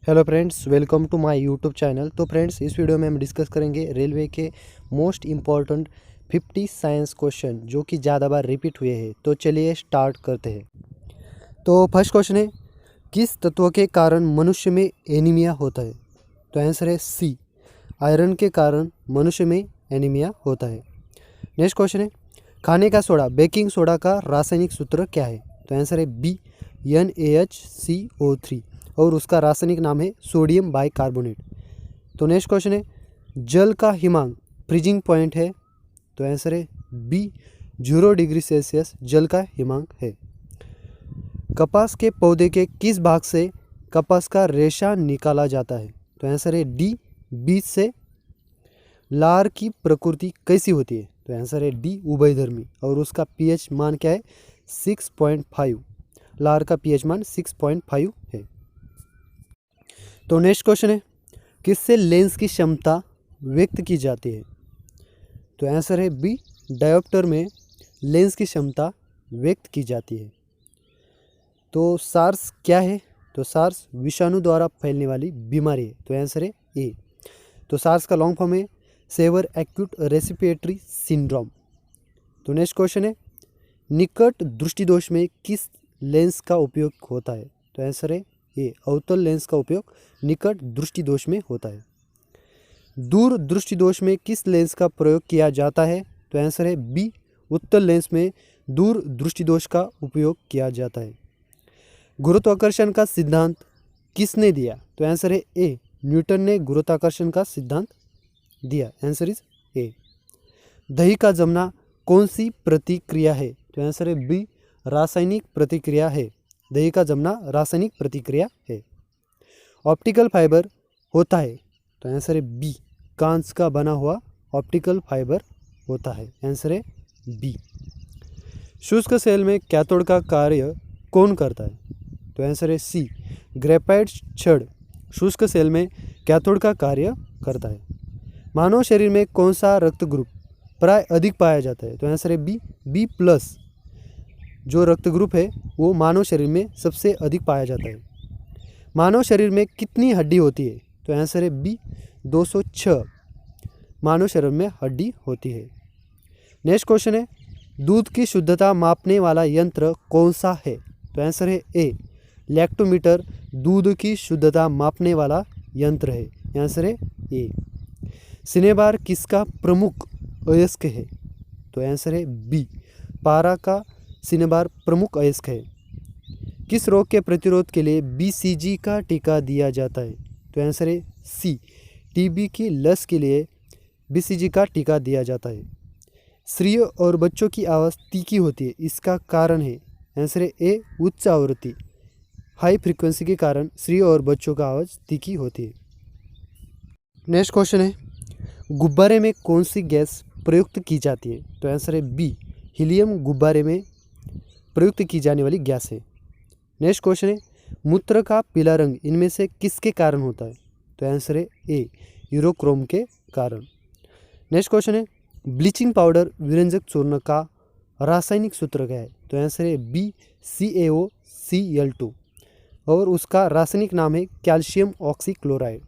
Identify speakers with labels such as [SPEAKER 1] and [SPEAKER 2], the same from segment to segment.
[SPEAKER 1] Hello friends, welcome to my YouTube channel. तो friends, इस video में हम डिस्कस करेंगे रेलवे के मोस्ट इम्पॉर्टेंट 50 साइंस क्वेश्चन जो कि ज़्यादा बार रिपीट हुए हैं। तो चलिए स्टार्ट करते हैं। तो फर्स्ट क्वेश्चन है, किस तत्व के कारण मनुष्य में एनीमिया होता है? तो आंसर है सी, आयरन के कारण मनुष्य में एनीमिया होता है। नेक्स्ट क्वेश्चन है, खाने का सोडा बेकिंग सोडा का रासायनिक सूत्र क्या है? तो आंसर है बी, NaHCO3 और उसका रासायनिक नाम है सोडियम बाइकार्बोनेट। तो नेक्स्ट क्वेश्चन है, जल का हिमांक फ्रीजिंग पॉइंट है? तो आंसर है बी, 0 डिग्री सेल्सियस जल का हिमांक है। कपास के पौधे के किस भाग से कपास का रेशा निकाला जाता है? तो आंसर है डी, बीज से। लार की प्रकृति कैसी होती है? तो आंसर है डी, उभयधर्मी और उसका पीएच मान क्या है? 6.5। लार का पीएच मान 6.5 है। तो नेक्स्ट क्वेश्चन है, किससे लेंस की क्षमता व्यक्त की जाती है? तो आंसर है बी, डायोप्टर में लेंस की क्षमता व्यक्त की जाती है। तो सार्स क्या है? तो सार्स विषाणु द्वारा फैलने वाली बीमारी है। तो आंसर है ए। तो सार्स का लॉन्ग फॉर्म है सेवर एक्यूट रेस्पिरेटरी सिंड्रोम। तो नेक्स्ट क्वेश्चन है, निकट दृष्टि दोष में किस लेंस का उपयोग होता है? तो आंसर है ए, अवतल लेंस का उपयोग निकट दृष्टि दोष में होता है। दूर दृष्टि दोष में किस लेंस का प्रयोग किया जाता है? तो आंसर है बी, उत्तल लेंस में दूर दृष्टि दोष का उपयोग किया जाता है। गुरुत्वाकर्षण का सिद्धांत किसने दिया? तो आंसर है ए, न्यूटन ने गुरुत्वाकर्षण का सिद्धांत दिया। Answer is a. दही का जमना कौन सी प्रतिक्रिया है? तो आंसर है बी, रासायनिक प्रतिक्रिया है। दही का जमना रासायनिक प्रतिक्रिया है। ऑप्टिकल फाइबर होता है? तो आंसर है बी, कांच का बना हुआ ऑप्टिकल फाइबर होता है। आंसर है बी। शुष्क सेल में कैथोड का कार्य कौन करता है? तो आंसर है सी, ग्रेफाइट छड़ शुष्क सेल में कैथोड का कार्य करता है। मानव शरीर में कौन सा रक्त ग्रुप प्राय अधिक पाया जाता है? तो आंसर है बी, बी प्लस जो रक्त ग्रुप है वो मानव शरीर में सबसे अधिक पाया जाता है। मानव शरीर में कितनी हड्डी होती है? तो आंसर है बी, 206 मानव शरीर में हड्डी होती है। नेक्स्ट क्वेश्चन है, दूध की शुद्धता मापने वाला यंत्र कौन सा है? तो आंसर है ए, लैक्टोमीटर दूध की शुद्धता मापने वाला यंत्र है। आंसर है ए। सिनेबार किसका प्रमुख अयस्क है? तो आंसर है बी, पारा का सिनेबार प्रमुख अयस्क है। किस रोग के प्रतिरोध के लिए BCG का टीका दिया जाता है? तो आंसर है सी, टीबी की लस के लिए BCG का टीका दिया जाता है। स्त्रियों और बच्चों की आवाज़ तीखी होती है, इसका कारण है? आंसर है ए, उच्च आवृत्ति हाई फ्रीक्वेंसी के कारण स्त्रियों और बच्चों का आवाज़ तीखी होती है। नेक्स्ट क्वेश्चन है, गुब्बारे में कौन सी गैस प्रयुक्त की जाती है? तो आंसर है बी, हीलियम गुब्बारे में प्रयुक्त की जाने वाली गैस है। नेक्स्ट क्वेश्चन है, मूत्र का पीला रंग इनमें से किसके कारण होता है? तो आंसर है ए, यूरोक्रोम के कारण। नेक्स्ट क्वेश्चन है, ब्लीचिंग पाउडर विरंजक चूर्ण का रासायनिक सूत्र क्या है? तो आंसर है बी, CaOCl2 और उसका रासायनिक नाम है कैल्शियम ऑक्सीक्लोराइड।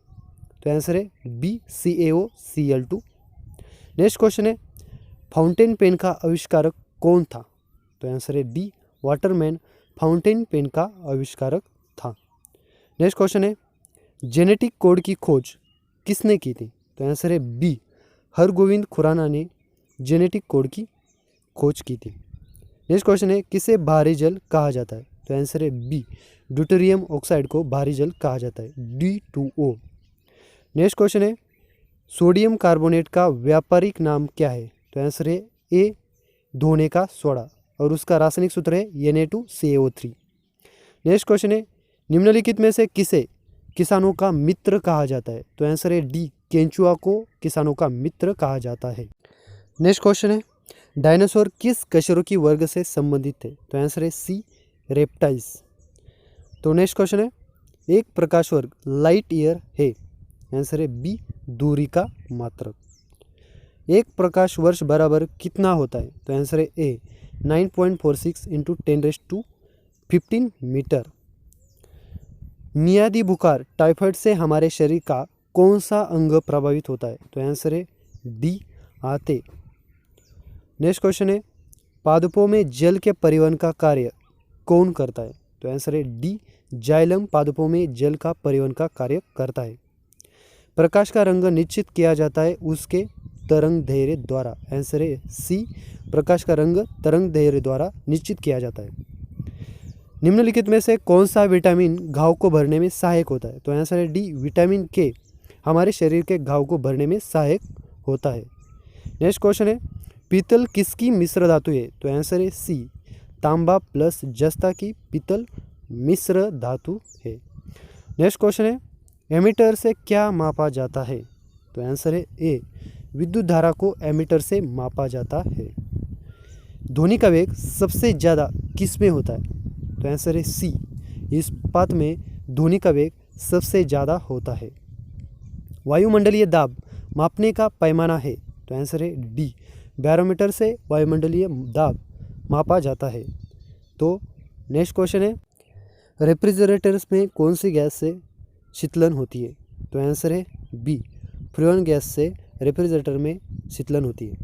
[SPEAKER 1] तो आंसर है बी, CaOCl2। नेक्स्ट क्वेश्चन है, फाउंटेन पेन का आविष्कारक कौन था? तो आंसर है डी, वाटरमैन फाउंटेन पेन का आविष्कारक था। नेक्स्ट क्वेश्चन है, जेनेटिक कोड की खोज किसने की थी? तो आंसर है बी, हरगोविंद खुराना ने जेनेटिक कोड की खोज की थी। नेक्स्ट क्वेश्चन है, किसे भारी जल कहा जाता है? तो आंसर है बी, ड्यूटेरियम ऑक्साइड को भारी जल कहा जाता है, D2O। नेक्स्ट क्वेश्चन है, सोडियम कार्बोनेट का व्यापारिक नाम क्या है? तो आंसर है ए, धोने का सोडा और उसका रासायनिक सूत्र है Na2CO3। नेक्स्ट क्वेश्चन है, निम्नलिखित में से किसे किसानों का मित्र कहा जाता है? तो आंसर है डी, केंचुआ को किसानों का मित्र कहा जाता है। नेक्स्ट क्वेश्चन है, डायनासोर किस कशेरुकी वर्ग से संबंधित थे? तो आंसर है सी, रेप्टाइल्स। तो नेक्स्ट क्वेश्चन है, एक प्रकाश वर्ग लाइट ईयर है? आंसर है बी, दूरी का मात्रक। एक प्रकाश वर्ष बराबर कितना होता है? तो आंसर है ए, 9.46 × 10⁻15 मीटर। मियादी बुखार टाइफाइड से हमारे शरीर का कौन सा अंग प्रभावित होता है? तो आंसर है डी, आते। नेक्स्ट क्वेश्चन है, पादपों में जल के परिवहन का कार्य कौन करता है? तो आंसर है डी, जाइलम पादपों में जल का परिवहन का कार्य करता है। प्रकाश का रंग निश्चित किया जाता है उसके तरंग दैर्घ्य द्वारा। आंसर है सी, प्रकाश का रंग तरंग दैर्घ्य द्वारा निश्चित किया जाता है। निम्नलिखित में से कौन सा विटामिन घाव को भरने में सहायक होता है? तो आंसर है डी, विटामिन के हमारे शरीर के घाव को भरने में सहायक होता है। नेक्स्ट क्वेश्चन है, पीतल किसकी मिश्र धातु है? तो आंसर है सी, तांबा प्लस जस्ता की पीतल मिश्र धातु है। नेक्स्ट क्वेश्चन है, एमीटर से क्या मापा जाता है? तो आंसर है ए, विद्युत धारा को एमीटर से मापा जाता है। ध्वनि का वेग सबसे ज़्यादा किस में होता है? तो आंसर है सी, इस्पात में ध्वनि का वेग सबसे ज़्यादा होता है। वायुमंडलीय दाब मापने का पैमाना है? तो आंसर है डी, बैरोमीटर से वायुमंडलीय दाब मापा जाता है। तो नेक्स्ट क्वेश्चन है, रेफ्रिजरेटर्स में कौन सी गैस से शीतलन होती है? तो आंसर है बी, फ्रीऑन गैस से रेफ्रिजरेटर में शीतलन होती है।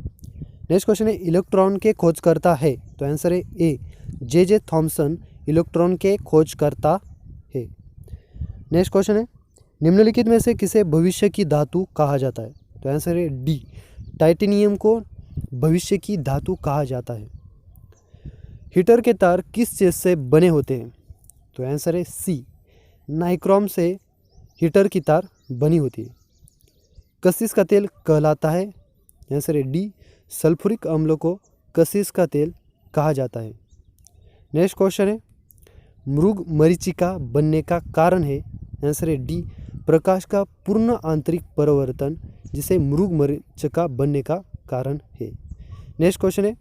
[SPEAKER 1] नेक्स्ट क्वेश्चन है, इलेक्ट्रॉन के खोजकर्ता है? तो आंसर है ए, जे थॉमसन इलेक्ट्रॉन के खोजकर्ता है। नेक्स्ट क्वेश्चन है, निम्नलिखित में से किसे भविष्य की धातु कहा जाता है? तो आंसर है डी, टाइटेनियम को भविष्य की धातु कहा जाता है। हीटर के तार किस चीज़ से बने होते हैं? तो आंसर है सी, नाइक्रोम से हीटर की तार बनी होती है। कशिश का तेल कहलाता है? आंसर है डी, सल्फ्यूरिक अम्ल को कशिश का तेल कहा जाता है। नेक्स्ट क्वेश्चन है, मृग मरीचिका बनने का कारण है? आंसर है डी, प्रकाश का पूर्ण आंतरिक परावर्तन जिसे मृग मरीचिका बनने का कारण है। नेक्स्ट क्वेश्चन है,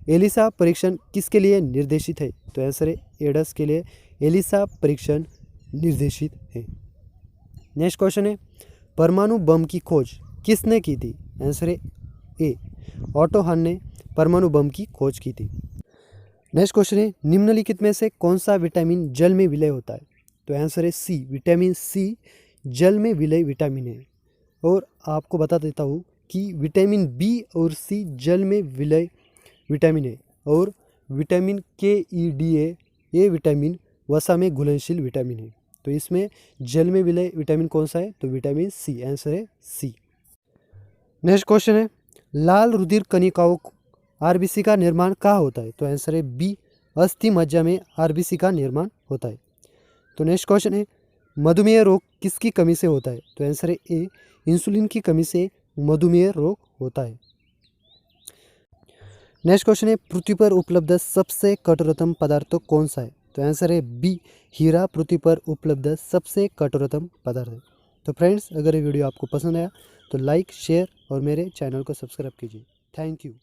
[SPEAKER 1] एलिसा परीक्षण किसके लिए निर्देशित है? तो आंसर है एडस के लिए एलिसा परीक्षण निर्देशित है। नेक्स्ट क्वेश्चन है, परमाणु बम की खोज किसने की थी? आंसर है ए, ऑटो हन ने परमाणु बम की खोज की थी। नेक्स्ट क्वेश्चन है, निम्नलिखित में से कौन सा विटामिन जल में विलय होता है? तो आंसर है सी, विटामिन सी जल में विलय विटामिन है। और आपको बता देता हूँ कि विटामिन बी और सी जल में विलय विटामिन है, और विटामिन के ई डी ए ये विटामिन वसा में घुलनशील विटामिन है। तो इसमें जल में विलय विटामिन कौन सा है? तो विटामिन सी, आंसर है सी। नेक्स्ट क्वेश्चन है, लाल रुधिर कणिकाओं आरबीसी का निर्माण कहाँ होता है? तो आंसर है बी, अस्थि मज्जा में आरबीसी का निर्माण होता है। तो नेक्स्ट क्वेश्चन है, मधुमेह रोग किसकी कमी से होता है? तो आंसर है ए, इंसुलिन की कमी से मधुमेह रोग होता है। नेक्स्ट क्वेश्चन है, पृथ्वी पर उपलब्ध सबसे कठोरतम पदार्थ कौन सा है? तो आंसर है बी, हीरा पृथ्वी पर उपलब्ध सबसे कठोरतम पदार्थ है। तो फ्रेंड्स, अगर ये वीडियो आपको पसंद आया तो लाइक, शेयर और मेरे चैनल को सब्सक्राइब कीजिए। Thank you.